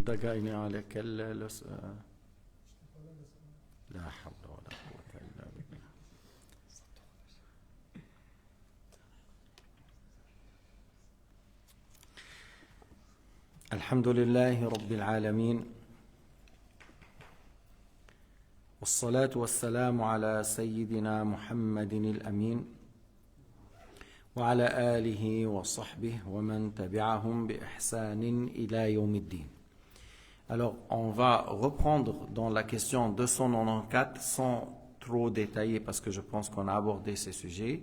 دقائق عليك لا حول ولا قوة إلا بالله. الحمد لله رب العالمين، والصلاة والسلام على سيدنا محمد الأمين وعلى آله وصحبه ومن تبعهم بإحسان إلى يوم الدين. Alors, on va reprendre dans la question 294 sans trop détailler parce que je pense qu'on a abordé ces sujets,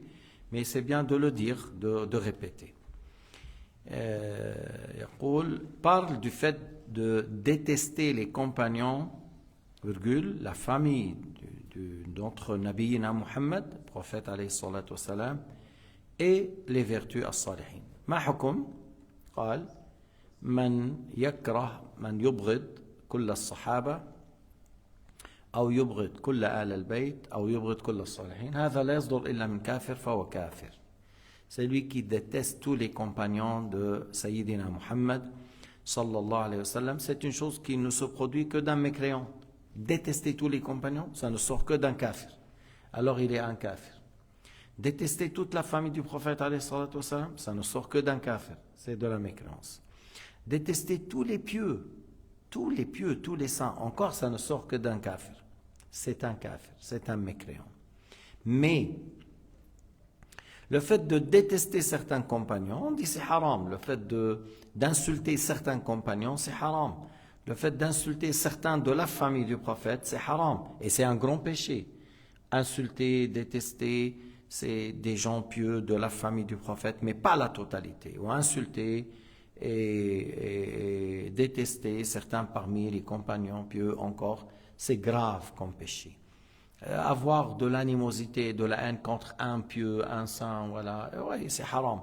mais c'est bien de le dire, de répéter. Parle du fait de détester les compagnons, virgule, la famille d'entre Nabiyina Muhammad, prophète alayhi salatu wassalam, et les vertus as-salihin. Ma hukum? قال من يكره من يبغض كل الصحابة أو يبغض كل آل البيت أو يبغض كل الصالحين هذا لا يصدر إلا من كافر فهو كافر. Celui qui déteste tous les compagnons de Sayyidina Muhammad sallallahu alayhi wa sallam, c'est une chose qui ne se produit que d'un mécréant. Détester tous les compagnons, ça ne sort que d'un kafir. Alors il est un kafir. Détester toute la famille du prophète alayhi salatu wa sallam, ça ne sort que d'un kafir. C'est de la mécréance. Détester tous les pieux, tous les saints, encore ça ne sort que d'un kafir. C'est un kafir, c'est un mécréant. Mais le fait de détester certains compagnons, on dit c'est haram. Le fait d'insulter certains compagnons, c'est haram. Le fait d'insulter certains de la famille du prophète, c'est haram. Et c'est un grand péché. Insulter, détester, c'est des gens pieux de la famille du prophète, mais pas la totalité. Ou insulter et détester certains parmi les compagnons pieux encore, c'est grave comme péché. Avoir de l'animosité, de la haine contre un pieux, un saint, voilà, oui, c'est haram.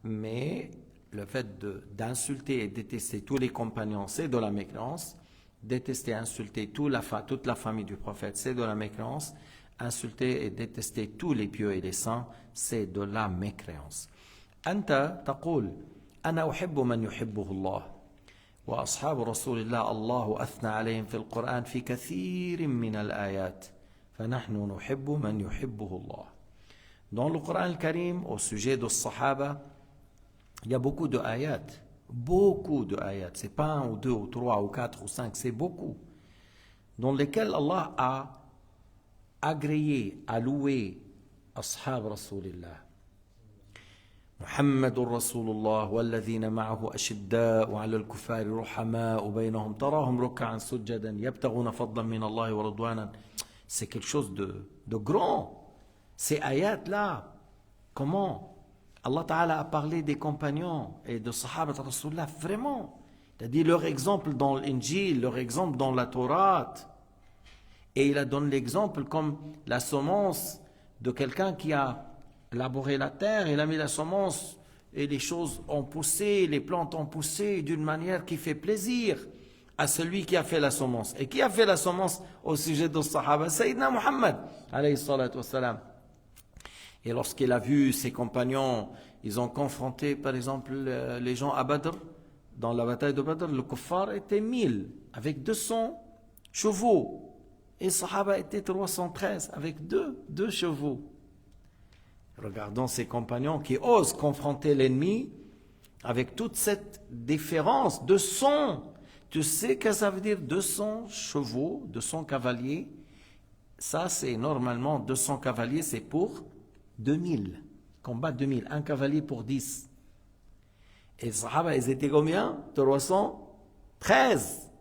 Mais le fait d'insulter et détester tous les compagnons, c'est de la mécréance. Détester, insulter toute la famille du prophète, c'est de la mécréance. Insulter et détester tous les pieux et les saints, c'est de la mécréance. Anta taqul أنا أحب من يحبه الله وأصحاب رسول الله الله أثنى عليهم في القرآن في كثير من الآيات فنحن نحب من يحبه الله. Dans le Coran Karim, au sujet des Sahaba, il y a beaucoup de ayats. Beaucoup de ayats. C'est pas un ou deux ou trois ou quatre ou cinq, c'est beaucoup. Dans lesquels Allah a agréé, a loué Ashab Rasulillah. محمد رسول الله والذين معه أشداء على الكفار رحماء بينهم تراهم ركعا سجدا يبتغون فضلا من الله ورضوانا. C'est quelque chose de grand. Ces ayats-là, comment Allah Ta'ala a parlé des compagnons et de Sahaba Rasulullah, vraiment. Il a dit leur exemple dans l'Injil, leur exemple dans la Torah. Et il a donné l'exemple comme la semence de quelqu'un qui a labouré la terre, il a mis la semence et les choses ont poussé, les plantes ont poussé d'une manière qui fait plaisir à celui qui a fait la semence. Et qui a fait la semence au sujet de Sahaba? Sayyidina Muhammad alayhi salatu wassalam. Et lorsqu'il a vu ses compagnons, ils ont confronté par exemple les gens à Badr, dans la bataille de Badr, le kuffar était 1000 avec 200 chevaux et Sahaba était 313 avec deux chevaux. Regardons ces compagnons qui osent confronter l'ennemi avec toute cette différence de son. Tu sais que ça veut dire 200 chevaux, 200 cavaliers. Ça, c'est normalement 200 cavaliers, c'est pour 2000. Combat 2000, un cavalier pour 10. Et les Sahaba, ils étaient combien? 313.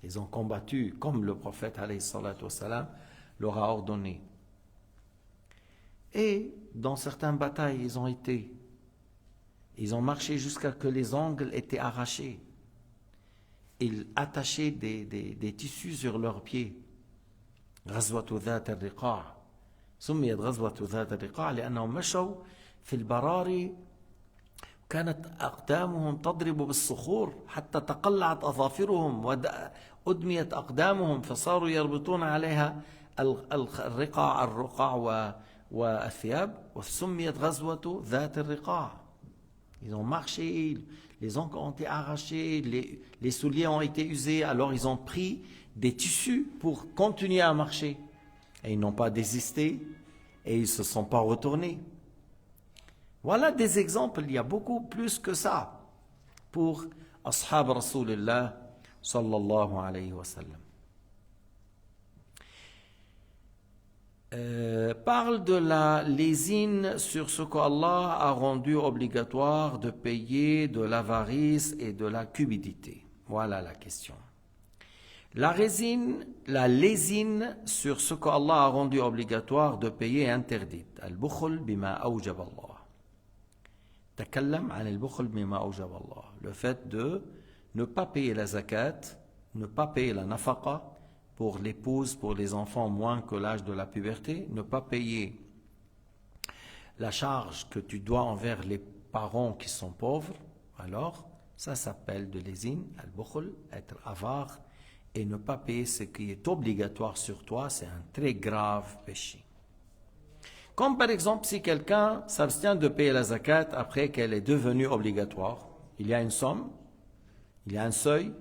Ils ont combattu comme le prophète alayhi salatu wassalam leur a ordonné. Et dans certaines batailles, ils ont marché jusqu'à ce que les ongles étaient arrachés. Ils attachaient des tissus sur leurs pieds. غزوة ذات الرقاع سميت غزوة ذات الرقاع لأنهم مشوا في البراري كانت أقدامهم تضرب بالصخور حتى تقلعت أظافرهم وأدميت أقدامهم فصاروا يربطون عليها الرقاع والثياب وسميت غزوة ذات الرقاع. Ils ont marché, les ongles ont été arrachés, les souliers ont été usés, alors ils ont pris des tissus pour continuer à marcher. Et ils n'ont pas désisté et ils ne se sont pas retournés. Voilà des exemples, il y a beaucoup plus que ça pour Ashab Rasulullah sallallahu alayhi wa sallam. Parle de la lésine sur ce qu'Allah a rendu obligatoire de payer de l'avarice et de la cupidité. Voilà la question. La lésine sur ce qu'Allah a rendu obligatoire de payer est interdite. Al-bukhl bima awjab Allah. Takallam an al-bukhl bima awjab Allah. Le fait de ne pas payer la zakat, ne pas payer la nafaqa, pour l'épouse, pour les enfants moins que l'âge de la puberté, ne pas payer la charge que tu dois envers les parents qui sont pauvres, alors ça s'appelle de lésine, al-bukhl, être avare, et ne pas payer ce qui est obligatoire sur toi, c'est un très grave péché. Comme par exemple si quelqu'un s'abstient de payer la zakat après qu'elle est devenue obligatoire, il y a une somme, il y a un seuil,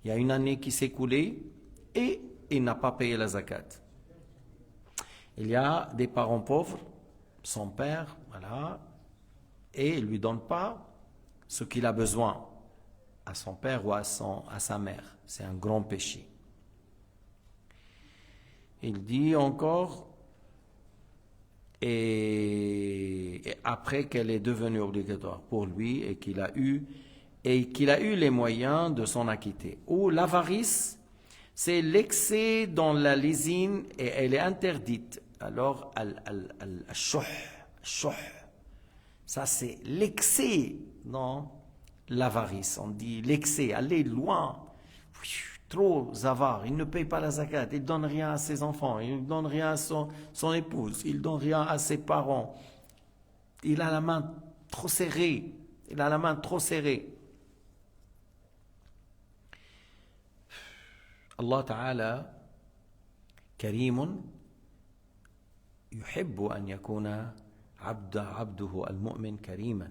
il y a une année qui s'est écoulée, et il n'a pas payé la zakat. Il y a des parents pauvres, son père, voilà, et il ne lui donne pas ce qu'il a besoin à son père ou à sa mère. C'est un grand péché. Il dit encore, et après qu'elle est devenue obligatoire pour lui et qu'il a eu les moyens de s'en acquitter. Ou l'avarice, c'est l'excès dans la lésine et elle est interdite. Alors, al-shuh, ça c'est l'excès dans l'avarice. On dit l'excès, aller loin, trop avare. Il ne paye pas la zakat, il ne donne rien à ses enfants, il ne donne rien à son épouse, il ne donne rien à ses parents. Il a la main trop serrée, Allah Ta'ala كريم يحب أن يكون عبده المؤمن كريما.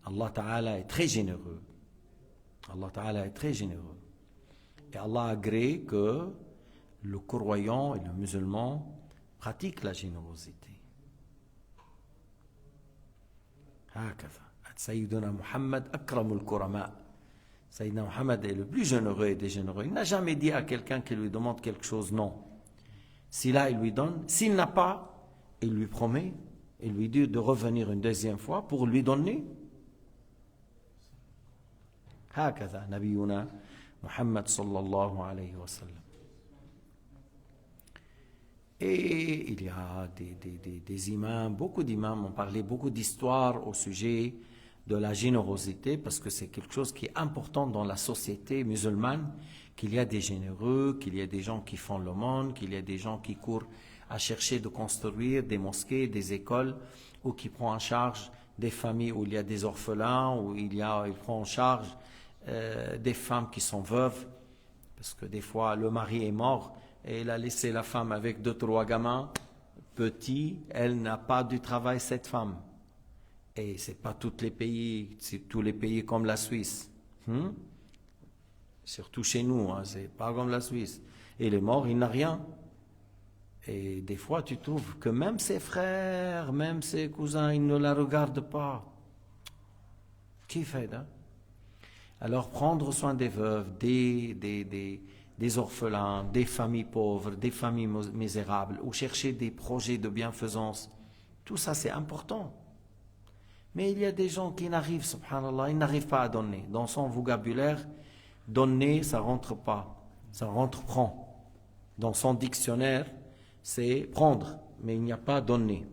Allah Ta'ala est très généreux. Et Allah agrée que le croyant et le musulman pratiquent la générosité. هكذا سيدنا محمد أكرم الكرماء. Sayyidina Muhammad est le plus généreux des généreux. Il n'a jamais dit à quelqu'un qui lui demande quelque chose, non. S'il a, il lui donne. S'il n'a pas, il lui promet. Il lui dit de revenir une deuxième fois pour lui donner. هكذا نبينا محمد صلى الله عليه وسلم. Et il y a des imams, beaucoup d'imams ont parlé, beaucoup d'histoires au sujet de la générosité, parce que c'est quelque chose qui est important dans la société musulmane, qu'il y a des généreux, qu'il y a des gens qui font l'aumône, qu'il y a des gens qui courent à chercher de construire des mosquées, des écoles, ou qui prend en charge des familles où il y a des orphelins, où il prend en charge des femmes qui sont veuves, parce que des fois le mari est mort et il a laissé la femme avec 2-3 gamins petits, elle n'a pas du travail, cette femme. Et ce n'est pas tous les pays, c'est tous les pays comme la Suisse. Surtout chez nous, ce n'est pas comme la Suisse. Et il est mort, il n'a rien. Et des fois, tu trouves que même ses frères, même ses cousins, ils ne la regardent pas. Qui fait ça? Alors, prendre soin des veuves, des orphelins, des familles pauvres, des familles misérables, ou chercher des projets de bienfaisance, tout ça, c'est important. Mais il y a des gens qui n'arrivent, subhanallah, ils n'arrivent pas à donner. Dans son vocabulaire, donner, ça rentre pas. Ça rentre, prend. Dans son dictionnaire, c'est prendre, mais il n'y a pas donner.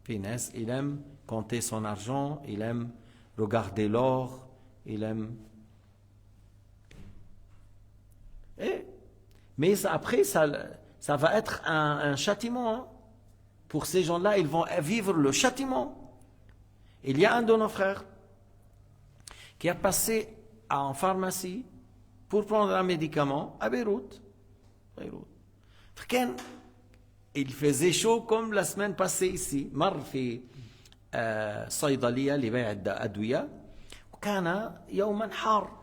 Finesse, il aime compter son argent, il aime regarder l'or, il aime... Mais après, ça va être un châtiment, hein. Pour ces gens-là, ils vont vivre le châtiment. Il y a un de nos frères qui a passé en pharmacie pour prendre un médicament à Beyrouth. Il faisait chaud comme la semaine passée ici. مر في صيدلية لبيع الأدوية، وكان يوما حار،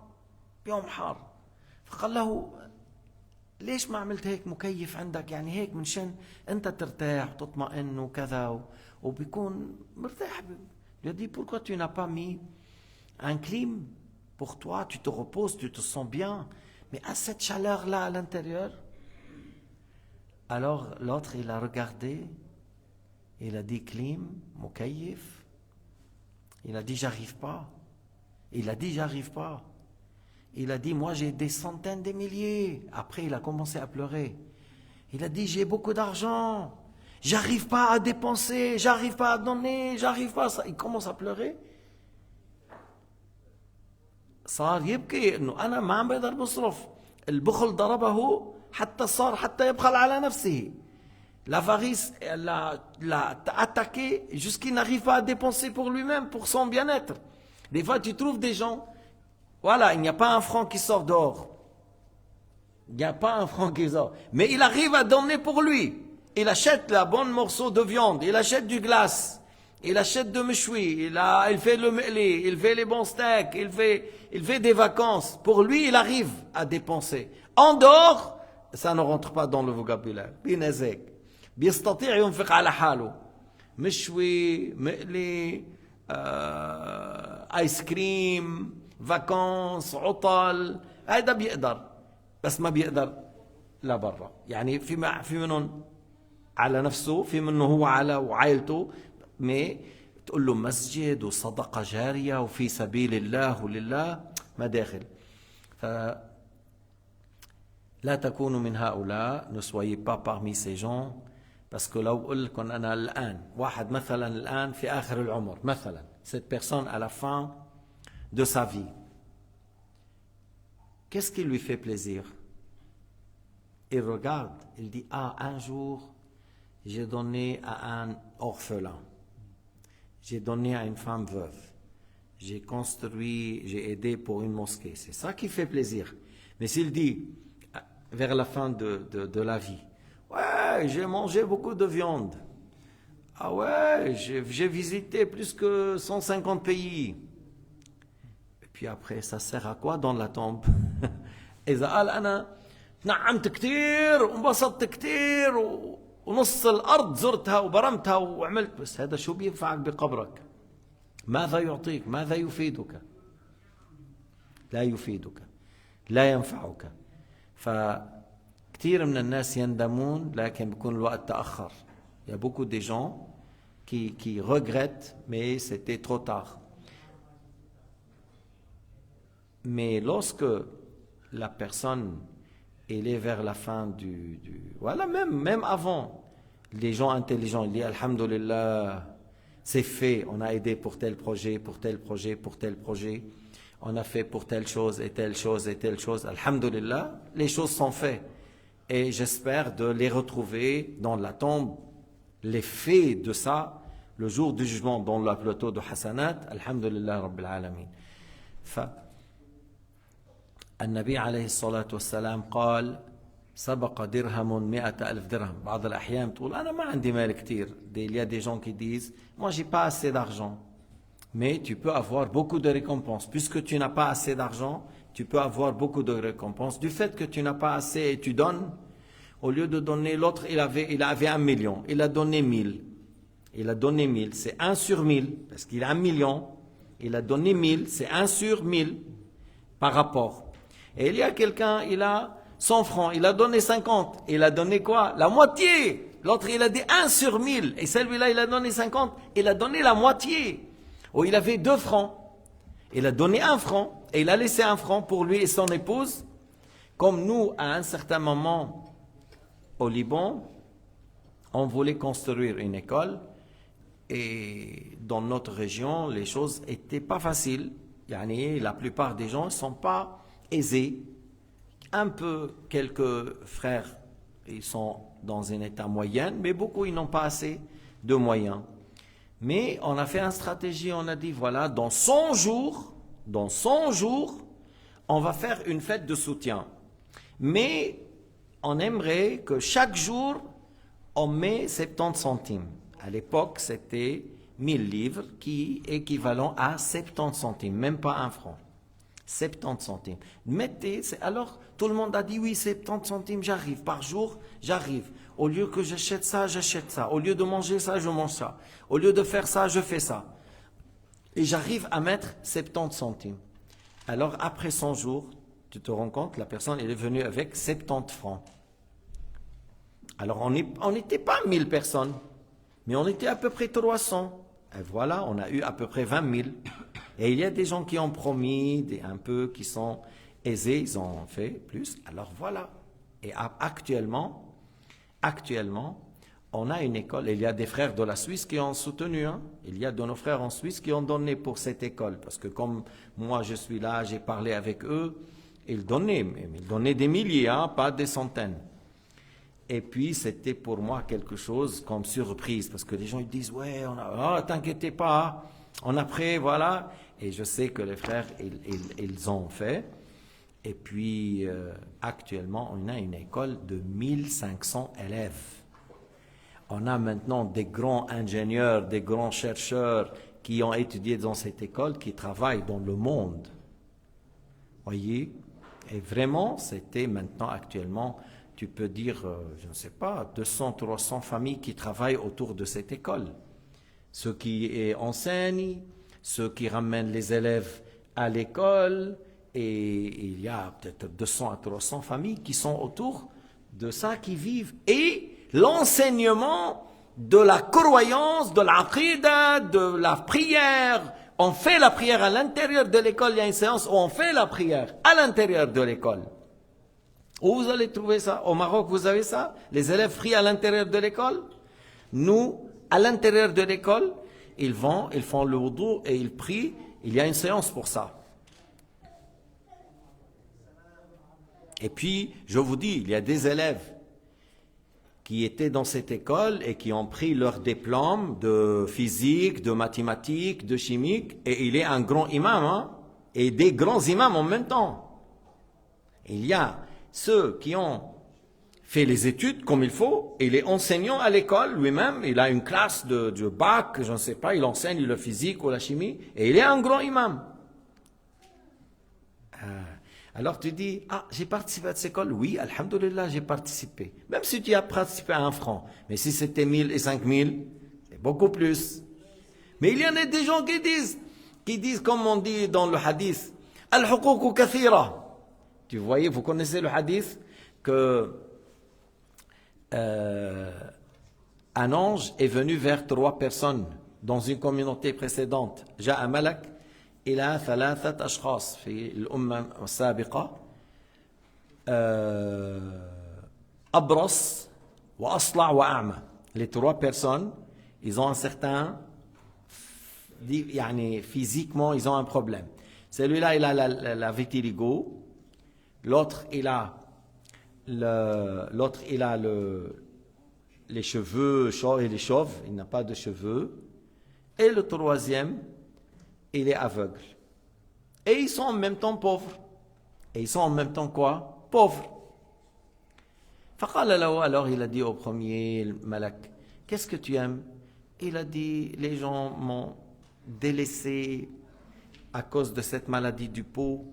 يوم حار، فقال له ليش ما عملت هيك مكيف عندك، يعني هيك منشان انت ترتاح وتطمئن وكذا وبيكون مرتاح. Il a dit pourquoi tu n'as pas mis un clim pour toi, tu te reposes, tu te sens bien, mais à cette chaleur là à l'intérieur. Alors l'autre il a regardé, il a dit clim, mukayif. Il a dit j'arrive pas. Il a dit j'arrive pas. Il a dit moi j'ai des centaines de milliers. Après il a commencé à pleurer. Il a dit j'ai beaucoup d'argent, j'arrive pas à dépenser, j'arrive pas à donner, j'arrive pas à... Il commence à pleurer. صار يبكي انه انا ما عم بقدر بصرف. البخل ضربه حتى يبخل على نفسه. L'avarice l'a attaqué jusqu'il n'arrive pas à dépenser pour lui-même, pour son bien-être. Des fois tu trouves des gens, voilà, il n'y a pas un franc qui sort dehors. Il n'y a pas un franc qui sort. Mais il arrive à donner pour lui. Il achète la bonne morceau de viande, il achète du glace, il achète de méchoui, il fait le mêlé, il fait les bons steaks, il fait des vacances. Pour lui, il arrive à dépenser. En dehors, ça ne rentre pas dans le vocabulaire. بينزك بيستطيع ينفق على حاله. مشوي، مقلي، ايس كريم، فاكانس، عطل، هذا بيقدر، بس ما بيقدر لبرا. يعني في منهم على نفسه، في منه هو على وعائلته، ما تقول له مسجد وصدقة جارية وفي سبيل الله ولله ما داخل. فلا تكونوا من هؤلاء، ne soyez pas parmi ces gens. parce que لو قل لكم أنا الآن واحد مثلا الآن في آخر العمر مثلا، cette personne à la fin de sa vie, qu'est-ce qui lui fait plaisir? Il regarde, il dit ah un jour j'ai donné à un orphelin, j'ai donné à une femme veuve, j'ai construit, j'ai aidé pour une mosquée. C'est ça qui fait plaisir. Mais s'il dit vers la fin de la vie, ouais, j'ai mangé beaucoup de viande, ah ouais, j'ai visité plus que 150 pays, et puis après ça sert à quoi dans la tombe? إذا قال أنا نعمت كتير وانبسطت كتير ونص الأرض زرتها وبرمتها وعملت، بس هذا شو بينفعك بقبرك؟ ماذا يعطيك؟ ماذا يفيدك؟ لا يفيدك، لا ينفعك. فكتير من الناس يندمون لكن بيكون الوقت تأخر. Il y a beaucoup de gens qui regrettent, mais c'était trop tard. Mais lorsque la personne elle est vers la fin voilà, même avant, les gens intelligents, ils disent alhamdulillah, c'est fait, on a aidé pour tel projet, pour tel projet, pour tel projet, on a fait pour telle chose et telle chose et telle chose, alhamdulillah, les choses sont faites. Et j'espère de les retrouver dans la tombe, les faits de ça, le jour du jugement, dans le plateau de Hasanat, alhamdulillah rabbil alamin. النبي عليه الصلاة والسلام قال سبق درهم 100,000 درهم. بعض الأحيان تقول أنا ما عندي مال كتير. Il y a des gens qui disent moi j'ai pas assez d'argent. Mais tu peux avoir beaucoup de récompenses. Puisque tu n'as pas assez d'argent, tu peux avoir beaucoup de récompenses. Du fait que tu n'as pas assez et tu donnes, au lieu de donner, l'autre il avait 1 million, il a donné 1000. Il a donné 1000, c'est 1 sur 1000, parce qu'il a 1 million, il a donné 1000, c'est 1 sur 1000 par rapport. Et il y a quelqu'un, il a 100 francs, il a donné 50. Il a donné quoi? La moitié. L'autre, il a dit 1 sur 1000. Et celui-là, il a donné 50. Il a donné la moitié. Ou il avait 2 francs. Il a donné 1 franc. Et il a laissé 1 franc pour lui et son épouse. Comme nous, à un certain moment, au Liban, on voulait construire une école. Et dans notre région, les choses n'étaient pas faciles. Yani, la plupart des gens ne sont pas aisés. Un peu, quelques frères, ils sont dans un état moyen, mais beaucoup, ils n'ont pas assez de moyens. Mais on a fait une stratégie, on a dit, voilà, dans 100 jours, on va faire une fête de soutien. Mais on aimerait que chaque jour, on met 70 centimes. À l'époque, c'était 1000 livres qui est équivalent à 70 centimes, même pas 1 franc. 70 centimes. Alors, tout le monde a dit oui, 70 centimes, j'arrive. Par jour, j'arrive. Au lieu que j'achète ça, j'achète ça. Au lieu de manger ça, je mange ça. Au lieu de faire ça, je fais ça. Et j'arrive à mettre 70 centimes. Alors, après 100 jours, tu te rends compte, la personne elle est venue avec 70 francs. Alors, on n'était pas 1000 personnes, mais on était à peu près 300. Et voilà, on a eu à peu près 20 000. Et il y a des gens qui ont promis, un peu, qui sont aisés, ils ont fait plus. Alors voilà. Et actuellement, on a une école. Il y a des frères de la Suisse qui ont soutenu. Il y a de nos frères en Suisse qui ont donné pour cette école. Parce que comme moi je suis là, j'ai parlé avec eux, ils donnaient des milliers, pas des centaines. Et puis, c'était pour moi quelque chose comme surprise, parce que les gens ils disent, ouais, t'inquiétez pas, on a pris, voilà. Et je sais que les frères, ils ont fait. Et puis, actuellement, on a une école de 1500 élèves. On a maintenant des grands ingénieurs, des grands chercheurs qui ont étudié dans cette école, qui travaillent dans le monde. Voyez? Et vraiment, c'était maintenant, actuellement, tu peux dire, je ne sais pas, 200, 300 familles qui travaillent autour de cette école. Ceux qui enseignent, ceux qui ramènent les élèves à l'école, et il y a peut-être 200 à 300 familles qui sont autour de ça, qui vivent. Et l'enseignement de la croyance, de l'aqida, de la prière. On fait la prière à l'intérieur de l'école, il y a une séance où on fait la prière à l'intérieur de l'école. Où vous allez trouver ça? Au Maroc, vous avez ça? Les élèves prient à l'intérieur de l'école? Nous, à l'intérieur de l'école, ils font le wudu et ils prient. Il y a une séance pour ça. Et puis, je vous dis, il y a des élèves qui étaient dans cette école et qui ont pris leur diplôme de physique, de mathématiques, de chimique, et il est un grand imam, et des grands imams en même temps. Il y a ceux qui ont fait les études comme il faut, et il est enseignant à l'école lui-même, il a une classe de bac, je ne sais pas, il enseigne le physique ou la chimie, et il est un grand imam. Alors tu dis, j'ai participé à cette école? Oui, alhamdoulilah, j'ai participé. Même si tu as participé à 1 franc. Mais si c'était 1000 et 5000, c'est beaucoup plus. Mais il y en a des gens qui disent comme on dit dans le hadith, al-huquq kathira. Tu voyez, vous connaissez le hadith que un ange est venu vers 3 personnes dans une communauté précédente. Ja'a malak إلى 3 أشخاص في الأمة السابقة أبرص وأصلع وأعمى. Les 3 personnes, ils ont un certain, physiquement, ils ont un problème. Celui-là, il a la vitiligo. L'autre, il a les cheveux chauves, il est chauve, il n'a pas de cheveux. Et le 3e, il est aveugle. Et ils sont en même temps pauvres. Et ils sont en même temps quoi? Pauvres. Alors il a dit au premier malak, qu'est-ce que tu aimes? Il a dit, les gens m'ont délaissé à cause de cette maladie du peau.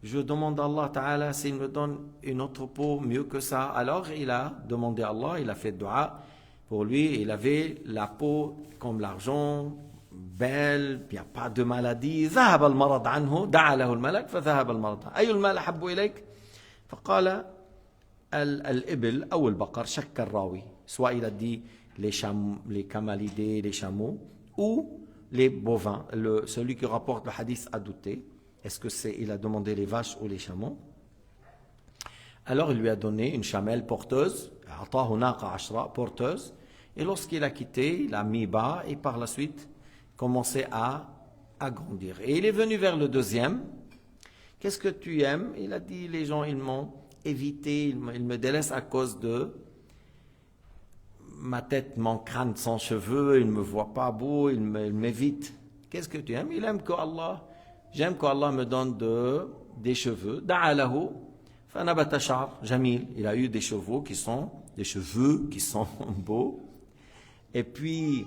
Je demande à Allah Ta'ala s'il me donne une autre peau mieux que ça. Alors il a demandé à Allah, il a fait dua. Pour lui, il avait la peau comme l'argent, belle, il n'y a pas de maladie. ذهب المرض عنه دعا له الملك فذهب المرض. أي المال أحب إليك؟ فقال الإبل أو البقر. شك الراوي. Soit il a dit les camalidés, les chameaux, ou les bovins. Celui qui rapporte le hadith a douté. Est-ce que il a demandé les vaches ou les chameaux? Alors il lui a donné une chamelle porteuse, porteuse, et lorsqu'il a quitté, il a mis bas et par la suite commencé à grandir. Et il est venu vers le 2e. Qu'est-ce que tu aimes? Il a dit, les gens, ils m'ont évité, ils me délaissent à cause de ma tête, mon crâne sans cheveux, ils ne me voient pas beau, ils m'évitent. Qu'est-ce que tu aimes? Il aime j'aime qu'Allah me donne des cheveux. Da'alahu, fanabata sha'r jamil. Il a eu des cheveux qui sont beaux. Et puis,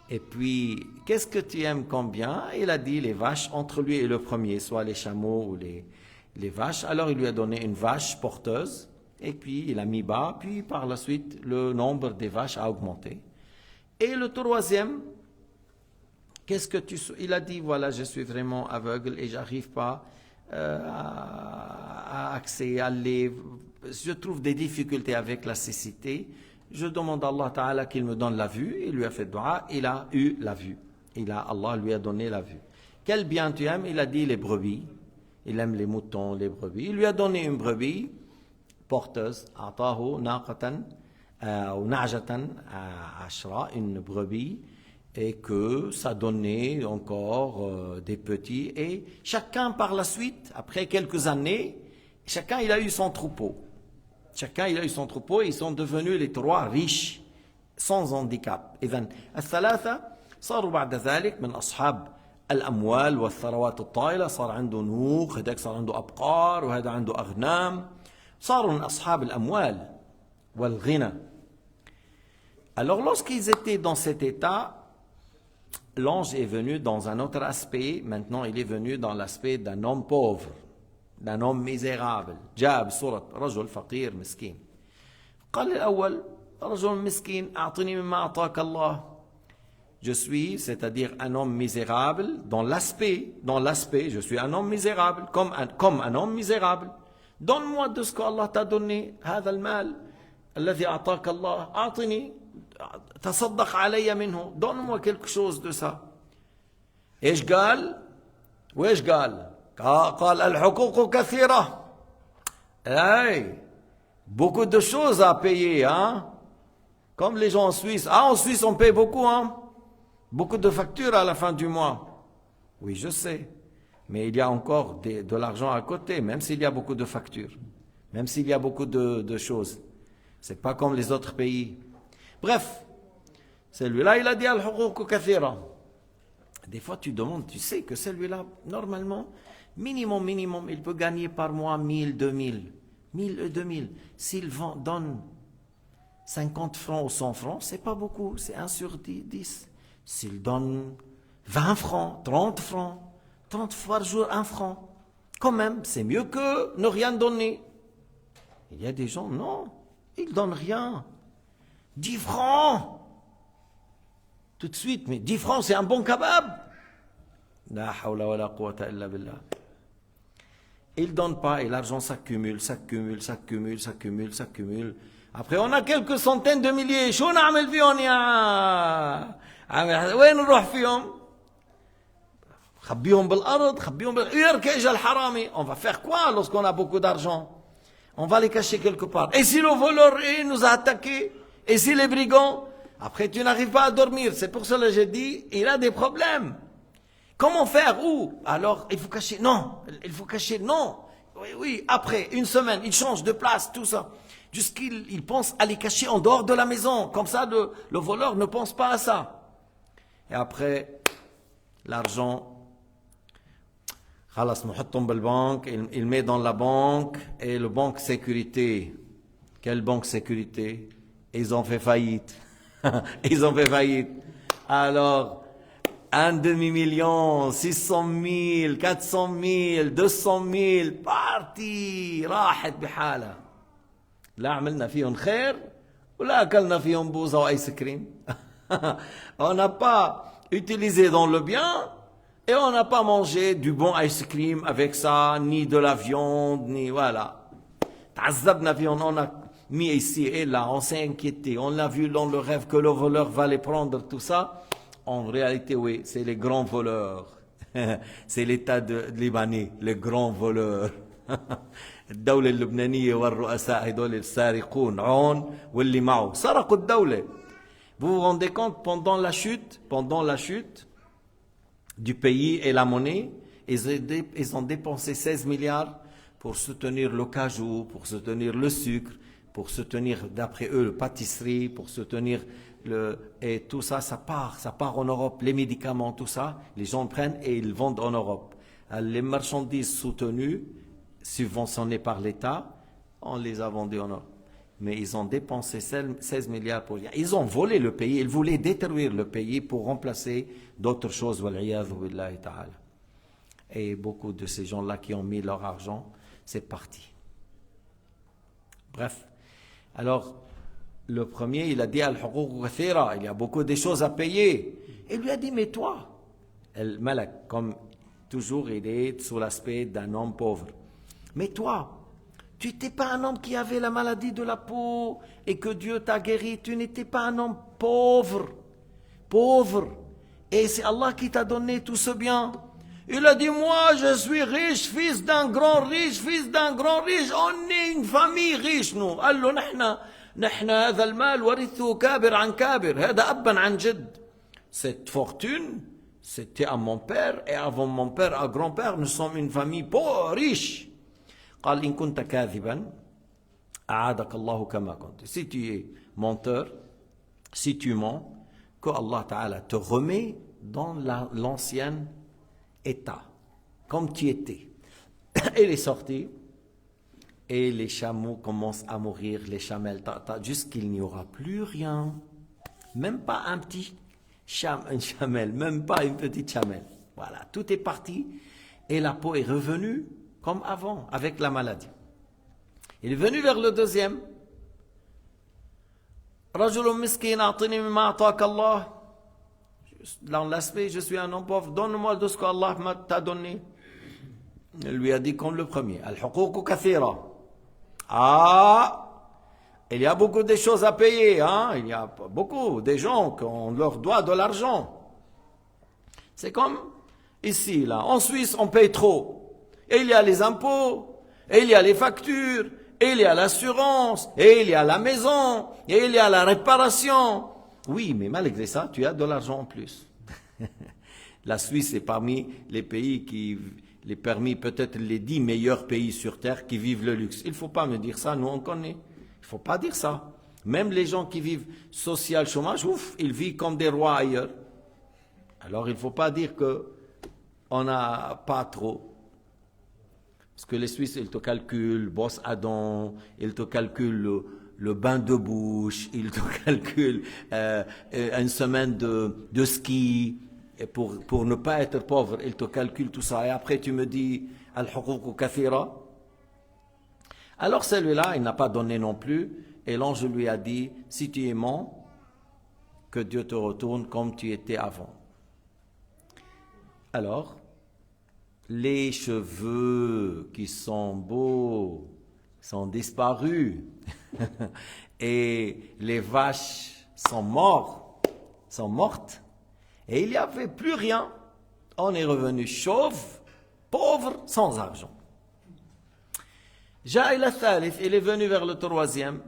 Et puis, qu'est-ce que tu aimes combien? Il a dit les vaches entre lui et le premier, soit les chameaux ou les vaches. Alors il lui a donné une vache porteuse, et puis il a mis bas, puis par la suite, le nombre des vaches a augmenté. Et le troisième, qu'est-ce que tu... Il a dit, voilà, je suis vraiment aveugle et j'arrive pas à accéder à les... Je trouve des difficultés avec la cécité. Je demande à Allah Ta'ala qu'il me donne la vue. Il lui a fait dua, il a eu la vue. Allah lui a donné la vue. Quel bien tu aimes? Il a dit les brebis. Il aime les moutons, les brebis. Il lui a donné une brebis porteuse. Atahu naqatan ou na'jatan ashra, une brebis. Et que ça donnait encore des petits. Et chacun par la suite, après quelques années, chacun il a eu son troupeau. Chacun il a eu son troupeau et ils sont devenus les trois riches sans handicap. إذن الثلاثة صاروا بعد ذلك من أصحاب الأموال والثروات الطائلة. صار عنده نوق، هذاك صار عنده أبقار، وهذا عنده أغنام. صاروا من أصحاب الأموال والغنى. Alors lorsqu'ils étaient dans cet état, l'ange est venu dans un autre aspect. Maintenant il est venu dans l'aspect d'un homme pauvre, d'un homme misérable. جاء بصورة رجل فقير مسكين. قال الأول رجل مسكين أعطني مما أعطاك الله. Je suis, c'est-à-dire un homme misérable dans l'aspect, je suis un homme misérable, comme un homme misérable. Donne-moi de ce qu'Allah t'a donné. هذا المال الذي أعطاك الله أعطني تصدق علي منه. Donne-moi quelque chose de ça. إيش قال؟ وإيش قال؟ قال الحقوق كثيرة. Hey, beaucoup de choses à payer, hein? Comme les gens en Suisse. Ah, en Suisse, on paye beaucoup, hein? Beaucoup de factures à la fin du mois. Oui, je sais. Mais il y a encore de l'argent à côté, même s'il y a beaucoup de factures. Même s'il y a beaucoup de choses. C'est pas comme les autres pays. Bref, celui-là, il a dit al-huquq kathira. Des fois, tu demandes, tu sais que celui-là, normalement, minimum, il peut gagner par mois 1000, 2000. 1000 et 2000. S'il donne 50 francs ou 100 francs, c'est pas beaucoup, c'est 1 sur 10. S'il donne 20 francs, 30 francs, 30 fois par jour, 1 franc, quand même, c'est mieux que ne rien donner. Il y a des gens, non, ils donnent rien. 10 francs, tout de suite, mais 10 francs, c'est un bon kebab. La hawla wa la quwwata illa billah. Ils ne donnent pas et l'argent s'accumule. Après, on a quelques centaines de milliers. شو نعمل فيهم يا وين نروح فيهم؟ خبيهم بالأرض، يركع الحرامي. On va faire quoi lorsqu'on a beaucoup d'argent? On va les cacher quelque part. Et si le voleur nous a attaqués? Et si les brigands? Après, tu n'arrives pas à dormir. C'est pour cela que j'ai dit, il a des problèmes. Comment faire? Où? Alors, il faut cacher. Non, il faut cacher. Non. Oui, après, une semaine, il change de place, tout ça. Jusqu'il pense à les cacher en dehors de la maison. Comme ça, le voleur ne pense pas à ça. Et après, l'argent, il met dans la banque, et le banque sécurité. Quelle banque sécurité? Ils ont fait faillite. Ils ont fait faillite. Alors, 1 demi-million, 600 000, 400 000, 200 000, parti, راحت بحالها. لا عملنا فيهم خير ولا أكلنا فيهم بوزة وآيس كريم. On n'a pas utilisé dans le bien et on n'a pas mangé du bon ice cream avec ça, ni de la viande, ni voilà. تعذبنا فيهم, on a mis ici et là, on s'est inquiété, on a vu dans le rêve que le voleur va les prendre, tout ça. En réalité, oui, c'est les grands voleurs. C'est l'État libanais, les grands voleurs. الدولة اللبنانية والرؤساء هدول السارقون عون واللي معه سرقوا الدولة. Vous vous rendez compte, pendant la chute du pays et la monnaie, ils ont dépensé 16 milliards pour soutenir le cajou, pour soutenir le sucre, pour soutenir, d'après eux, le pâtisserie, pour soutenir et tout ça, ça part en Europe. Les médicaments, tout ça, les gens prennent et ils vendent en Europe. Les marchandises soutenues, subventionnées par l'État, on les a vendues en Europe. mais ils ont dépensé 16 milliards pour rien. Ils ont volé le pays, ils voulaient détruire le pays pour remplacer d'autres choses. Et beaucoup de ces gens-là qui ont mis leur argent, c'est parti. Bref, alors le premier, il a dit al-huquq kathira, il y a beaucoup de choses à payer. Il lui a dit, mais toi, el malak, comme toujours, il est sous l'aspect d'un homme pauvre. Mais toi, tu n'étais pas un homme qui avait la maladie de la peau et que Dieu t'a guéri. Tu n'étais pas un homme pauvre. Pauvre. Et c'est Allah qui t'a donné tout ce bien. Il a dit, moi, je suis riche, fils d'un grand riche, fils d'un grand riche. On est une famille riche, nous. قال له نحن هذا المال ورثه كابر عن كابر. هذا أبا عن جد. Cette fortune, c'était à mon père, et avant mon père, à grand-père, nous sommes une famille pauvre, riche. قال إن كنت كاذبا أعادك الله كما كنت. Si tu es menteur, si tu mens, que Allah Ta'ala te remet dans l'ancien état, comme tu étais. Et il est sorti, et les chameaux commencent à mourir, les chamelles, jusqu'il n'y aura plus rien. Même pas un petit une chamelle, même pas une petite chamelle. Voilà, tout est parti, et la peau est revenue comme avant, avec la maladie. Il est venu vers le deuxième. رجل مسكين أعطني مما أعطاك الله. Dans l'aspect, je suis un homme pauvre, donne-moi de ce qu'Allah t'a donné. Il lui a dit comme le premier, al-huquq kathira. Ah, il y a beaucoup de choses à payer, hein? Il y a beaucoup de gens qu'on leur doit de l'argent. C'est comme ici, là, en Suisse, on paye trop. Et il y a les impôts, et il y a les factures, et il y a l'assurance, et il y a la maison, et il y a la réparation. Oui, mais malgré ça, tu as de l'argent en plus. La Suisse est parmi les pays qui, les permis, peut-être les 10 meilleurs pays sur Terre qui vivent le luxe. Il ne faut pas me dire ça, nous on connaît. Il ne faut pas dire ça. Même les gens qui vivent social chômage, ouf, ils vivent comme des rois ailleurs. Alors il ne faut pas dire qu'on n'a pas trop. Parce que les Suisses, ils te calculent, brosse à dents, ils te calculent le bain de bouche, ils te calculent une semaine de ski, et pour ne pas être pauvre, ils te calculent tout ça. Et après, tu me dis, al-huquq kathira. Alors celui-là, il n'a pas donné non plus. Et l'ange lui a dit, si tu es mort, que Dieu te retourne comme tu étais avant. Alors, les cheveux qui sont beaux sont disparus et les vaches sont mortes et il n'y avait plus rien. On est revenu chauve, pauvre, sans argent. جاء إلى الثالث, il est venu vers le troisième.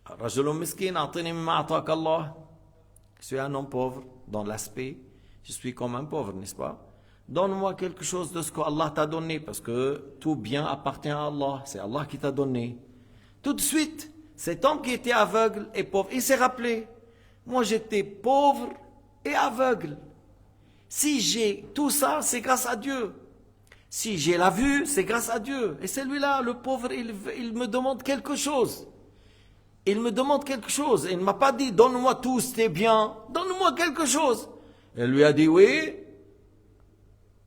رجل مسكين أعطني مما أعطاك الله. Je suis un homme pauvre dans l'aspect, je suis comme un pauvre, n'est-ce pas? Donne-moi quelque chose de ce que Allah t'a donné, parce que tout bien appartient à Allah, c'est Allah qui t'a donné. Tout de suite, cet homme qui était aveugle et pauvre, il s'est rappelé, moi j'étais pauvre et aveugle. Si j'ai tout ça, c'est grâce à Dieu. Si j'ai la vue, c'est grâce à Dieu. Et celui-là, le pauvre, il me demande quelque chose. Il me demande quelque chose. Il ne m'a pas dit, donne-moi tout, c'était bien. Donne-moi quelque chose. Il lui a dit, oui.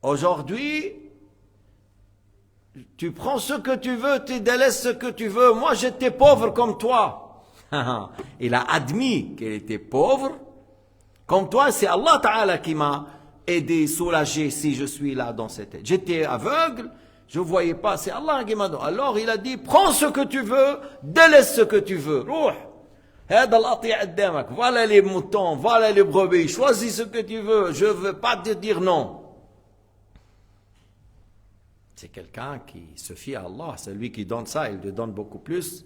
Aujourd'hui, tu prends ce que tu veux, tu délaisses ce que tu veux. Moi, j'étais pauvre comme toi. Il a admis qu'il était pauvre. Comme toi, c'est Allah Ta'ala qui m'a aidé, soulagé si je suis là dans cette tête. J'étais aveugle, je ne voyais pas, c'est Allah qui m'a donné. Alors il a dit, prends ce que tu veux, délaisse ce que tu veux. Voilà les moutons, voilà les brebis, choisis ce que tu veux, je ne veux pas te dire non. C'est quelqu'un qui se fie à Allah, c'est lui qui donne ça, il lui donne beaucoup plus.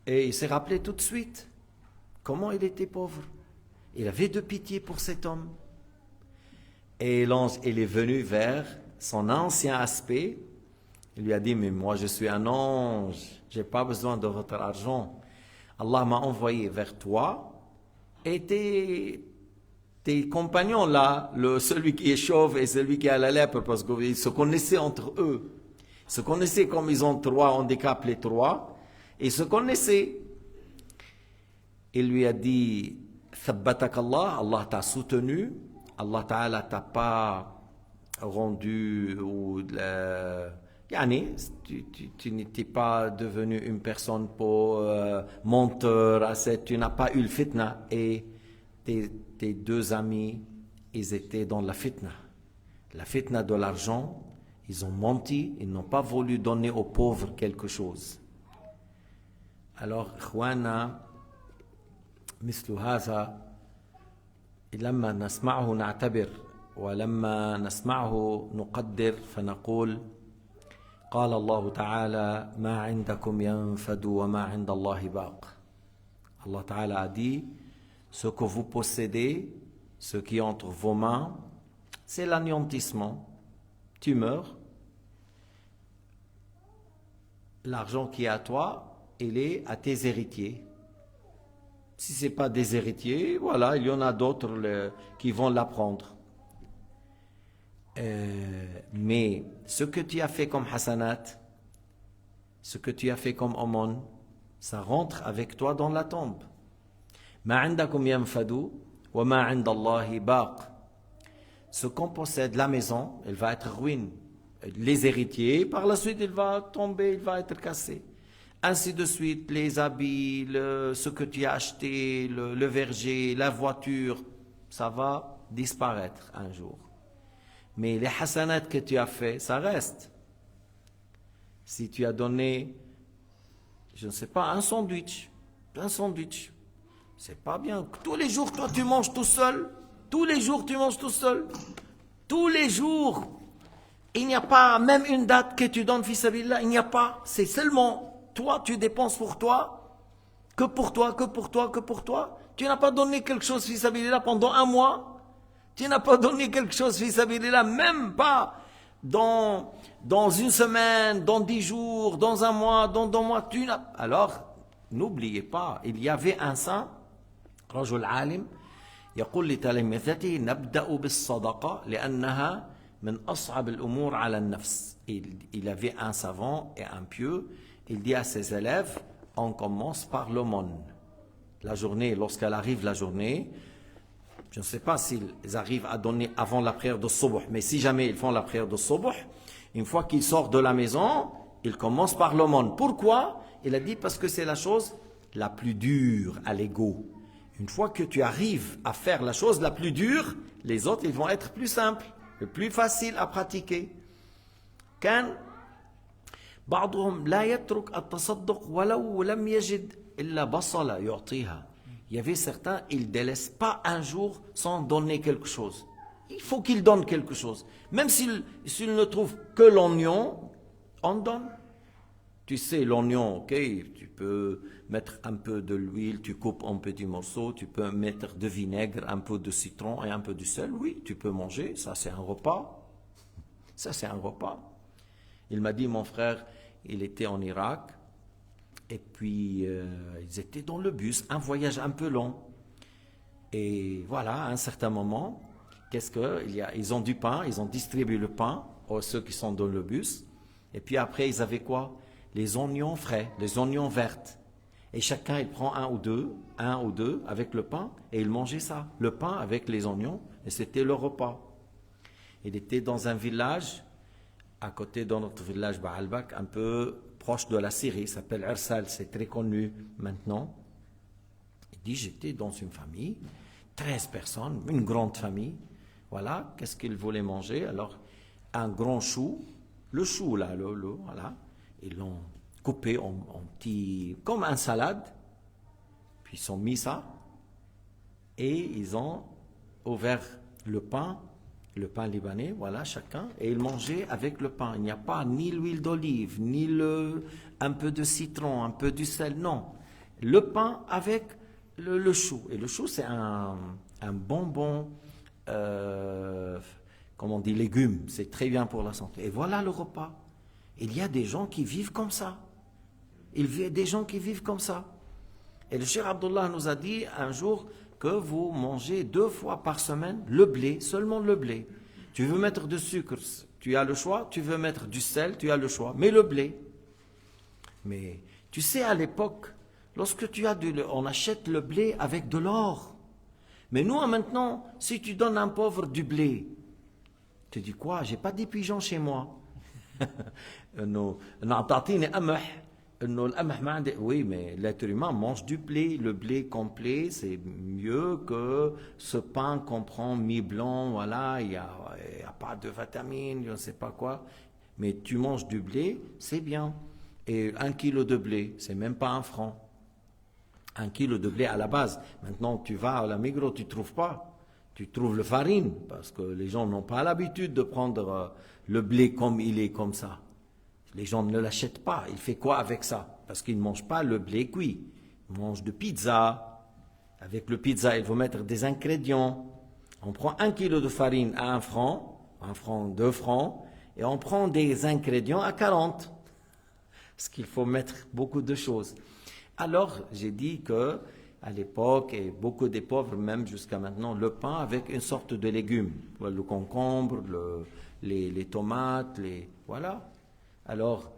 Et il s'est rappelé tout de suite comment il était pauvre. Il avait de pitié pour cet homme. Et l'ange, il est venu vers son ancien aspect. Il lui a dit, mais moi je suis un ange, je n'ai pas besoin de votre argent. Allah m'a envoyé vers toi et tes compagnons là, celui qui est chauve et celui qui a la lèpre, parce qu'ils se connaissaient entre eux. Ils se connaissaient comme ils ont 3 handicaps les 3. Ils se connaissaient. Il lui a dit, Thabbatak Allah, Allah t'a soutenu, Allah Ta'ala t'a pas rendu, ou yani, tu n'étais pas devenu une personne pour menteur, tu n'as pas eu le fitna. Et tes deux amis, ils étaient dans la fitna de l'argent. Ils ont menti, ils n'ont pas voulu donner aux pauvres quelque chose. Alors, إخوانا مثل هذا لما نسمعه نعتبر ولما نسمعه نقدر فنقول قال الله تعالى ما عندكم ينفد وما عند الله باق. Allah Ta'ala a dit, ce que vous possédez, ce qui est entre vos mains, c'est l'anéantissement. Tu meurs. L'argent qui est à toi, il est à tes héritiers. Si ce n'est pas des héritiers, voilà, il y en a d'autres qui vont l'apprendre. Mais ce que tu as fait comme hasanat, ce que tu as fait comme aumône, ça rentre avec toi dans la tombe. Ma indakum yanfadu wa ma inda Allahi baq. Ce qu'on possède, la maison, elle va être ruine. Les héritiers, par la suite, il va tomber, il va être cassé. Ainsi de suite, les habits, ce que tu as acheté, le verger, la voiture, ça va disparaître un jour. Mais les hasanats que tu as fait, ça reste. Si tu as donné, je ne sais pas, un sandwich, c'est pas bien. Tous les jours, toi, tu manges tout seul. Tous les jours, tu manges tout seul. Tous les jours. Il n'y a pas même une date que tu donnes, fils Abillah, il n'y a pas. C'est seulement toi, tu dépenses pour toi, que pour toi, que pour toi, que pour toi. Tu n'as pas donné quelque chose, fils Abillah, pendant un mois. Tu n'as pas donné quelque chose, fils Abillah, même pas dans une semaine, dans 10 jours, dans un mois, dans 2 mois. Alors, n'oubliez pas, il y avait un saint, رجل عالم, يقول لتلامذته نبدأ بالصدقة لأنها من أصعب الأمور على النفس. Il avait un savant et un pieux. Il dit à ses élèves, on commence par l'aumône. La journée, lorsqu'elle arrive la journée, je ne sais pas s'ils arrivent à donner avant la prière de Subh, mais si jamais ils font la prière de Subh, une fois qu'ils sortent de la maison, ils commencent par l'aumône. Pourquoi? Il a dit parce que c'est la chose la plus dure à l'ego. Une fois que tu arrives à faire la chose la plus dure, les autres ils vont être plus simples, plus faciles à pratiquer. كان بعضهم لا يترك التصدق ولو لم يجد إلا بصلة يعطيها. Il y avait certains, ils ne délaissent pas un jour sans donner quelque chose. Il faut qu'ils donnent quelque chose. Même s'ils ne trouvent que l'oignon, on donne. Tu sais, l'oignon, ok, tu peux mettre un peu de l'huile, tu coupes en petits morceaux, tu peux mettre de vinaigre, un peu de citron et un peu de sel. Oui, tu peux manger, ça c'est un repas. Ça c'est un repas. Il m'a dit, mon frère, il était en Irak, et puis ils étaient dans le bus, un voyage un peu long. Et voilà, à un certain moment, ils ont du pain, ils ont distribué le pain à ceux qui sont dans le bus. Et puis après, ils avaient quoi? Les oignons frais, les oignons verts. Et chacun, il prend un ou deux avec le pain, et il mangeait ça, le pain avec les oignons, et c'était le repas. Il était dans un village, à côté de notre village Baalbak, un peu proche de la Syrie, il s'appelle Ersal, c'est très connu maintenant. Il dit, j'étais dans une famille, 13 personnes, une grande famille. Voilà, qu'est-ce qu'ils voulaient manger? Alors, un grand chou, le chou là, voilà, ils l'ont coupé en petits, comme un salade, puis ils ont mis ça, et ils ont ouvert le pain libanais, voilà, chacun, et ils mangeaient avec le pain. Il n'y a pas ni l'huile d'olive, ni un peu de citron, un peu du sel, non. Le pain avec le chou. Et le chou, c'est un bonbon, comme on dit, légume. C'est très bien pour la santé. Et voilà le repas. Il y a des gens qui vivent comme ça. Il y a des gens qui vivent comme ça. Et le Cheikh Abdullah nous a dit un jour que vous mangez 2 fois par semaine le blé, seulement le blé. Tu veux mettre du sucre, tu as le choix. Tu veux mettre du sel, tu as le choix. Mais le blé. Mais Tu sais, à l'époque, lorsque tu as on achète le blé avec de l'or. Mais nous, maintenant, si tu donnes à un pauvre du blé, tu dis quoi? J'ai pas des pigeons chez moi. Oui, mais l'être humain mange du blé. Le blé complet, c'est mieux que ce pain qu'on prend mi-blanc. Voilà, il y a pas de vitamines, je ne sais pas quoi. Mais tu manges du blé, c'est bien. Et 1 kilo de blé, c'est même pas 1 franc. 1 kilo de blé à la base. Maintenant, tu vas à la Migros, tu ne trouves pas. Tu trouves le farine, parce que les gens n'ont pas l'habitude de prendre le blé comme il est, comme ça. Les gens ne l'achètent pas. Il fait quoi avec ça? Parce qu'ils ne mangent pas le blé cuit. Ils mangent de pizza. Avec le pizza, il faut mettre des ingrédients. On prend 1 kilo de farine à 1 franc, 2 francs, et on prend des ingrédients à 40. Parce qu'il faut mettre beaucoup de choses. Alors, j'ai dit que à l'époque, et beaucoup des pauvres, même jusqu'à maintenant, le pain avec une sorte de légumes. Le concombre, les tomates, voilà. Alors,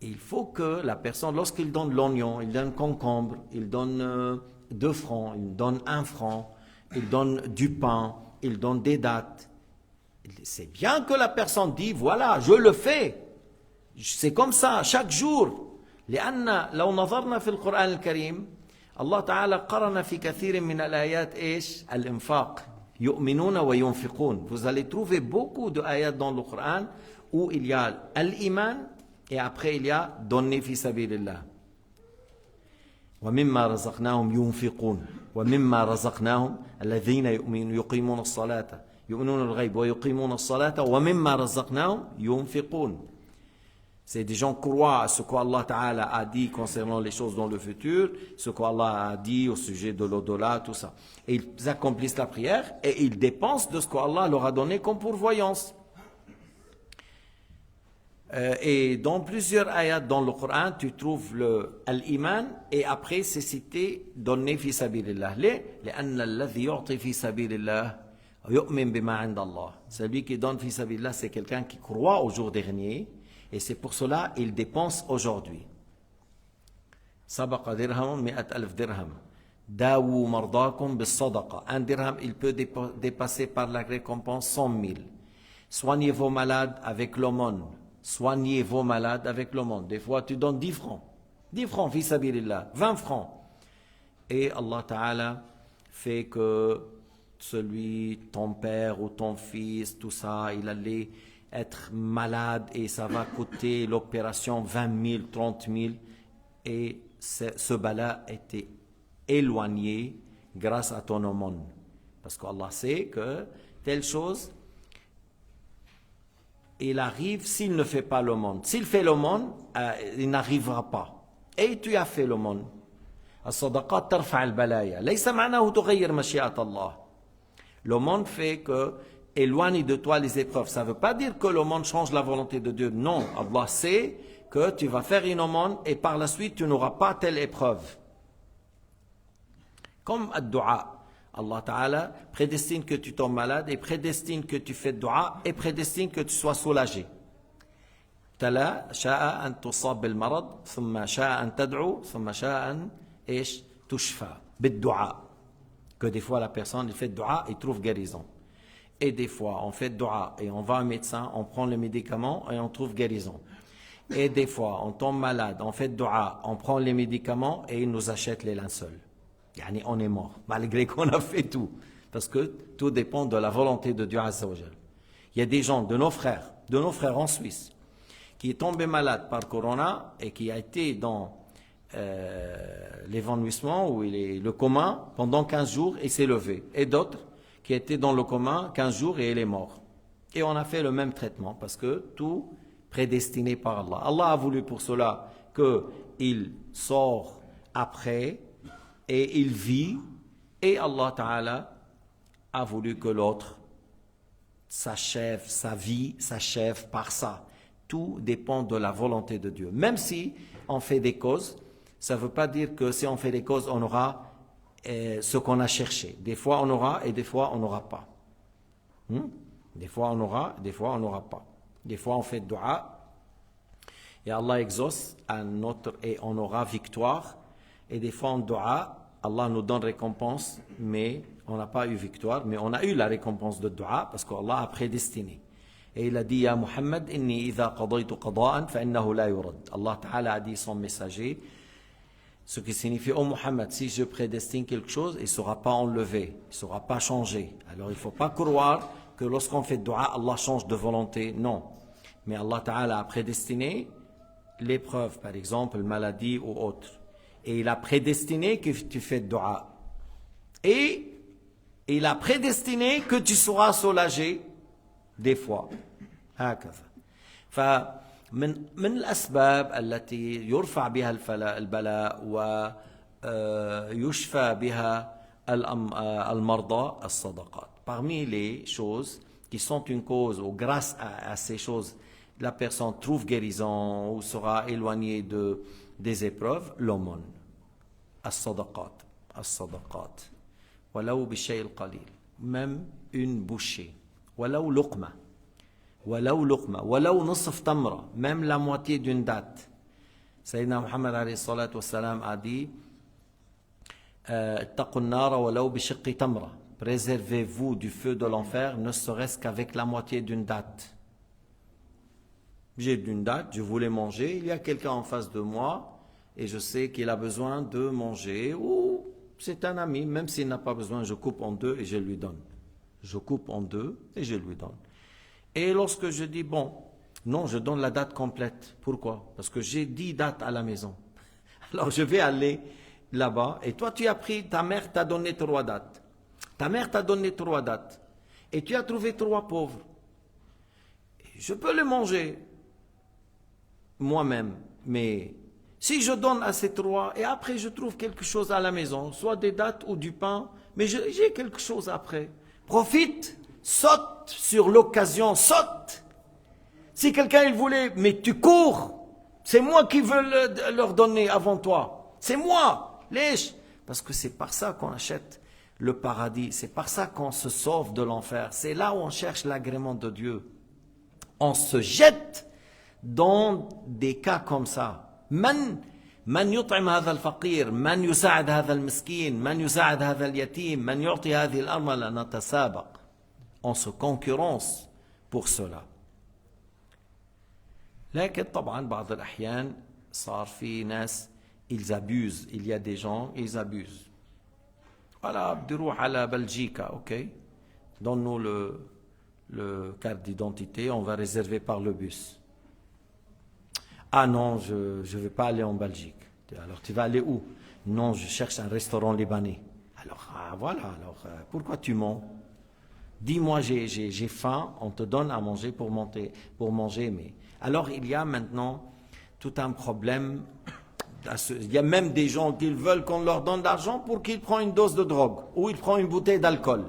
il faut que la personne, lorsqu'il donne l'oignon, il donne concombre, il donne 2 francs, il donne 1 franc, il donne du pain, il donne des dattes. C'est bien que la personne dit, voilà, je le fais. C'est comme ça, chaque jour. لأن لو نظرنا في القرآن الكريم الله تعالى قرن في كثير من الآيات إيش؟ الإنفاق يؤمنون وينفقون. Vous allez trouver beaucoup d'ayats dans le Coran où il y a l'iman et après il y a donner في سبيل الله. ومما رزقناهم ينفقون ومما رزقناهم الذين يقيمون الصلاة يؤمنون الغيب ويقيمون الصلاة ومما رزقناهم ينفقون. C'est des gens qui croient à ce qu'Allah Ta'ala a dit concernant les choses dans le futur, ce qu'Allah a dit au sujet de l'au-delà, tout ça. Et ils accomplissent la prière et ils dépensent de ce qu'Allah leur a donné comme pourvoyance. Et dans plusieurs ayats dans le Coran, tu trouves l'iman et après c'est cité donner fi sabilillah. لأن الذي يعطي في سبيل الله يؤمن بما عند الله. Celui qui donne fi sabilillah, c'est quelqu'un qui croit au jour dernier. Et c'est pour cela qu'il dépense aujourd'hui. سبق درهم 100,000 dirham. داووا مرضاكم بالصدقة. Un dirham, il peut dépasser par la récompense 100,000. Soignez vos malades avec l'aumône. Soignez vos malades avec l'aumône. Des fois, tu donnes 10 francs. 10 francs, fi sabilillah. 20 francs. Et Allah Ta'ala fait que ton père ou ton fils, tout ça, il allait être malade et ça va coûter l'opération 20 000, 30 000 et ce bala était éloigné grâce à ton aumône. Parce qu'Allah sait que telle chose, il arrive s'il ne fait pas l'aumône. S'il fait l'aumône, il n'arrivera pas. Et tu as fait l'aumône. الصدقات ترفع البلايا ليس معناه تغير مشيئة الله. L'aumône fait que éloigne de toi les épreuves. Ça ne veut pas dire que l'aumône change la volonté de Dieu. Non, Allah sait que tu vas faire une aumône et par la suite tu n'auras pas telle épreuve. Comme ad-du'a. Allah Ta'ala prédestine que tu tombes malade et prédestine que tu fais dua et prédestine que tu sois soulagé. Tala sha'a an tusab bil marad, thumma sha'a an tad'u, thumma sha'a an tushfa bid-du'a. Que des fois la personne fait dua et trouve guérison. Et des fois, on fait dua et on va à un médecin, on prend le médicament et on trouve guérison. Et des fois, on tombe malade, on fait dua, on prend les médicaments et il nous achète les linceuls. Yani on est mort, malgré qu'on a fait tout. Parce que tout dépend de la volonté de Dieu Azza wa Jal. Il y a des gens, de nos frères en Suisse, qui est tombé malade par Corona et qui a été dans l'évanouissement ou le coma pendant 15 jours et s'est levé. Et d'autres qui était dans le coma 15 jours et il est mort. Et on a fait le même traitement parce que tout prédestiné par Allah. Allah a voulu pour cela qu'il sort après et il vit et Allah Ta'ala a voulu que l'autre s'achève, sa vie s'achève par ça. Tout dépend de la volonté de Dieu. Même si on fait des causes, ça ne veut pas dire que si on fait des causes, on aura ce qu'on a cherché. Des fois on aura et des fois on n'aura pas. Des fois on aura, des fois on n'aura pas. Des fois on fait dua Et Allah exauce et on aura victoire. Et des fois en dua, Allah nous donne récompense, mais on n'a pas eu victoire, mais on a eu la récompense de dua parce qu'Allah a prédestiné. Et il a dit, Ya Muhammad, inni idha qadaytu qada'an fa innahu la yurad. Allah Ta'ala a dit son messager, ce qui signifie, oh Muhammad, si je prédestine quelque chose, il ne sera pas enlevé, il ne sera pas changé. Alors il ne faut pas croire que lorsqu'on fait dua, Allah change de volonté. Non. Mais Allah Ta'ala a prédestiné l'épreuve, par exemple, maladie ou autre. Et il a prédestiné que tu fais dua. Et il a prédestiné que tu seras soulagé des fois. هكذا. فمن الأسباب التي يرفع بها البلاء ويشفى بها المرضى الصدقات. Parmi les choses qui sont une cause ou grâce à ces choses, la personne trouve guérison ou sera éloignée des épreuves, l'aumône. الصدقات. الصدقات. ولو بالشيء القليل. Même une bouchée. ولو لقمة. ولو لقمة. ولو نصف تمرة. Même la moitié d'une date. Sayyidina Muhammad alayhi salatu wassalam a dit اتقوا النار ولو بشق تمرة. Préservez-vous du feu de l'enfer, ne serait-ce qu'avec la moitié d'une date. J'ai une date, je voulais manger, il y a quelqu'un en face de moi et je sais qu'il a besoin de manger ou c'est un ami, même s'il n'a pas besoin, je coupe en deux et je lui donne. Je coupe en deux et je lui donne. Et lorsque je dis, bon, non, je donne la date complète. Pourquoi? Parce que j'ai 10 dates à la maison. Alors je vais aller là-bas et toi tu as pris, ta mère t'a donné 3 dates. Ta mère t'a donné 3 dates. Et tu as trouvé 3 pauvres. Je peux les manger moi-même, mais si je donne à ces 3 et après je trouve quelque chose à la maison, soit des dates ou du pain, mais j'ai quelque chose après. Profite, saute sur l'occasion, saute. Si quelqu'un il voulait, mais tu cours, c'est moi qui veux leur donner avant toi. C'est moi, lèche. Parce que c'est par ça qu'on achète le paradis, c'est par ça qu'on se sauve de l'enfer. C'est là où on cherche l'agrément de Dieu. On se jette dans des cas comme ça. من يطعم هذا الفقير من يساعد هذا المسكين من يساعد هذا اليتيم من يعطي هذه الأرملة نتسابق. On se concurrence pour cela. لكن طبعا بعض الأحيان صار في ناس ils abusent. Il y a des gens ils abusent. Voilà, بدي روح على بلجيكا, ok. Donne-nous le carte d'identité, on va réserver par le bus. Ah non, je ne vais pas aller en Belgique. Alors tu vas aller où? Non, je cherche un restaurant libanais. Alors voilà, alors pourquoi tu mens? Dis-moi, j'ai faim, on te donne à manger pour manger. Mais alors il y a maintenant tout un problème. Il y a même des gens qui veulent qu'on leur donne de l'argent pour qu'ils prennent une dose de drogue ou ils prennent une bouteille d'alcool.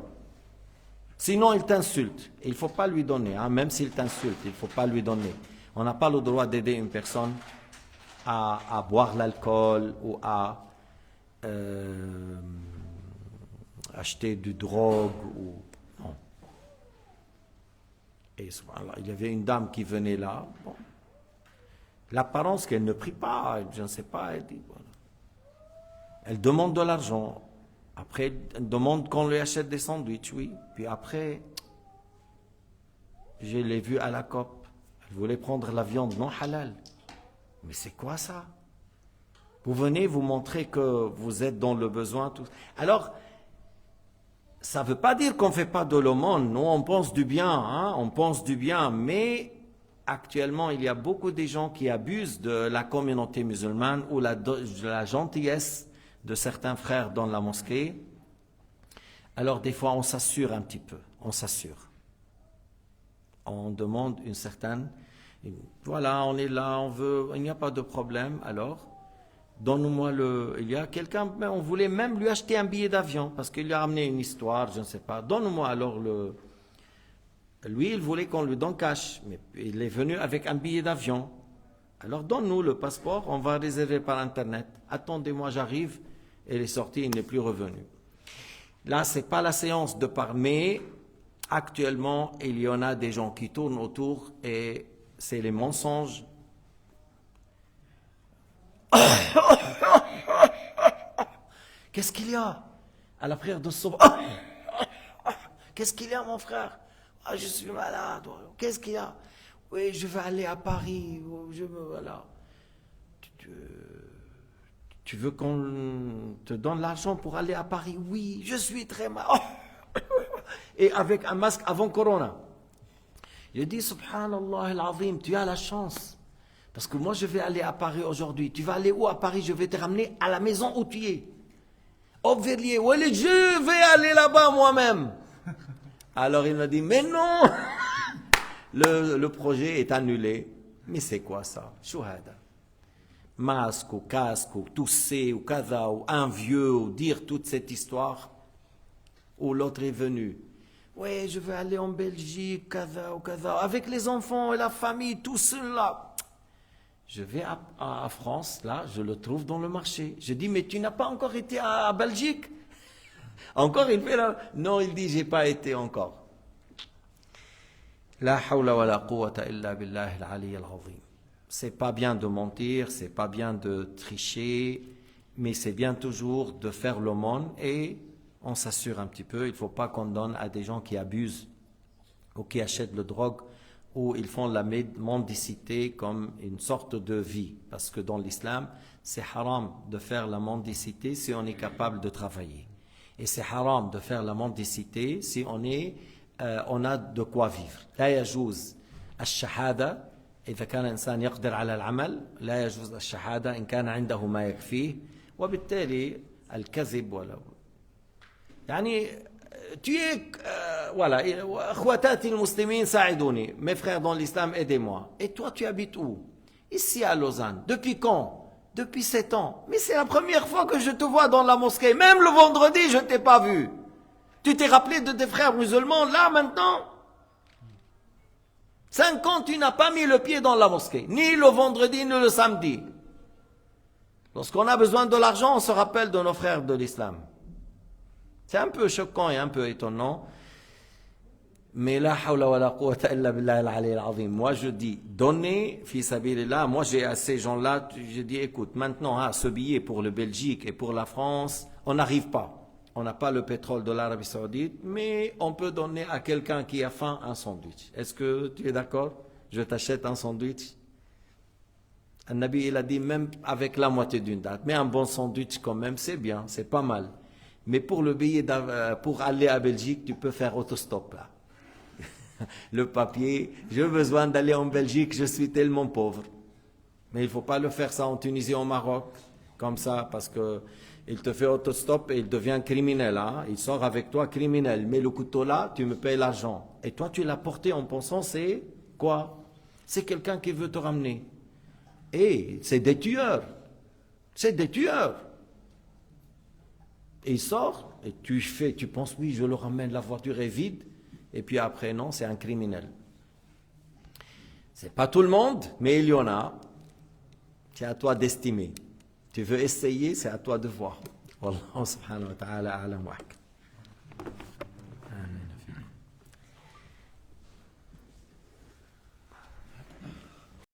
Sinon, il t'insulte. Il ne faut pas lui donner, hein, même s'il t'insulte, il ne faut pas lui donner. On n'a pas le droit d'aider une personne à boire l'alcool ou à acheter du drogue. Non. Et il y avait une dame qui venait là. Bon. L'apparence qu'elle ne prie pas, je ne sais pas, elle dit, voilà. Elle demande de l'argent. Après, elle demande qu'on lui achète des sandwichs, oui. Puis après, je l'ai vue à la COP. Elle voulait prendre la viande non halal. Mais c'est quoi ça? Vous venez vous montrer que vous êtes dans le besoin. Tout. Alors, ça ne veut pas dire qu'on ne fait pas de l'aumône. Nous, on pense du bien, hein? On pense du bien. Mais actuellement, il y a beaucoup de gens qui abusent de la communauté musulmane ou de la gentillesse de certains frères dans la mosquée. Alors des fois on s'assure un petit peu, on s'assure. On demande une certaine, voilà, on est là, on veut, il n'y a pas de problème, alors donne-moi il y a quelqu'un, on voulait même lui acheter un billet d'avion, parce qu'il lui a ramené une histoire, je ne sais pas, donne-moi alors lui il voulait qu'on lui donne cash, mais il est venu avec un billet d'avion. Alors donne-nous le passeport, on va réserver par internet, attendez-moi j'arrive. Elle est sortie, il n'est plus revenu. Là, ce n'est pas la séance de part, mais actuellement, il y en a des gens qui tournent autour et c'est les mensonges Qu'est-ce qu'il y a? À la prière de Subh. Qu'est-ce qu'il y a, mon frère? Ah, je suis malade. Qu'est-ce qu'il y a? Oui, je vais aller à Paris. Voilà. Tu veux qu'on te donne l'argent pour aller à Paris? Oui, je suis très malade. Et avec un masque avant Corona. Il dit, Subhanallah al-Azim, tu as la chance. Parce que moi, je vais aller à Paris aujourd'hui. Tu vas aller où à Paris? Je vais te ramener à la maison où tu es. Auverlier, je vais aller là-bas moi-même. Alors il m'a dit, mais non, le projet est annulé. Mais c'est quoi ça? Chouhada. Masque ou casque ou tousser ou kaza ou un vieux ou dire toute cette histoire. Ou l'autre est venu. Oui, je vais aller en Belgique, kaza ou kaza, avec les enfants et la famille, tout cela. Je vais à France, là, je le trouve dans le marché. Je dis, mais tu n'as pas encore été à Belgique? Encore, il fait là. Non, il dit, j'ai pas été encore. La hawla wa la quwwata illa billahi al-ali al-azim. C'est pas bien de mentir, c'est pas bien de tricher, mais c'est bien toujours de faire l'aumône et on s'assure un petit peu. Il ne faut pas qu'on donne à des gens qui abusent ou qui achètent le drogue où ils font la mendicité comme une sorte de vie. Parce que dans l'islam, c'est haram de faire la mendicité si on est capable de travailler. Et c'est haram de faire la mendicité si on a de quoi vivre. لا يجوز الشهادة إذا كان الإنسان يقدر على العمل، لا يجوز الشهادة إن كان عنده ما يكفيه، وبالتالي الكذب ولا يعني tu es voilà اخواتاتي المسلمين ساعدوني, mes frères dans l'islam, aidez-moi. Et toi tu habites où? Ici à Lausanne. Depuis quand? Depuis 7 ans. Mais c'est la première fois que je te vois dans la mosquée. Même le vendredi je ne t'ai pas vu. Tu t'es rappelé de tes frères musulmans là maintenant? 5 ans tu n'as pas mis le pied dans la mosquée, ni le vendredi ni le samedi. Lorsqu'on a besoin de l'argent, on se rappelle de nos frères de l'islam. C'est un peu choquant et un peu étonnant. Mais la hawla wa la quwwata illa billahi al-ali al-azim. Moi je dis, donnez fi sabilillah. Moi j'ai à ces gens-là, je dis, écoute, maintenant, ce billet pour le Belgique et pour la France, on n'arrive pas. On n'a pas le pétrole de l'Arabie Saoudite, mais on peut donner à quelqu'un qui a faim un sandwich. Est-ce que tu es d'accord? Je t'achète un sandwich. Un Nabi, il a dit, même avec la moitié d'une date, mais un bon sandwich quand même, c'est bien, c'est pas mal. Mais pour le billet pour aller à Belgique, tu peux faire autostop là. Le papier, j'ai besoin d'aller en Belgique, je suis tellement pauvre. Mais il ne faut pas le faire ça en Tunisie, au Maroc, comme ça, parce que il te fait autostop et il devient criminel. Hein? Il sort avec toi criminel. Mais le couteau là, tu me payes l'argent. Et toi, tu l'as porté en pensant, c'est quoi? C'est quelqu'un qui veut te ramener. Et c'est des tueurs. C'est des tueurs. Et il sort, et tu penses, oui, je le ramène, la voiture est vide. Et puis après, non, c'est un criminel. C'est pas tout le monde, mais il y en a. C'est à toi d'estimer. Tu veux essayer, c'est à toi de voir. Wallahu subhanahu wa ta'ala a'lam wa ahkam.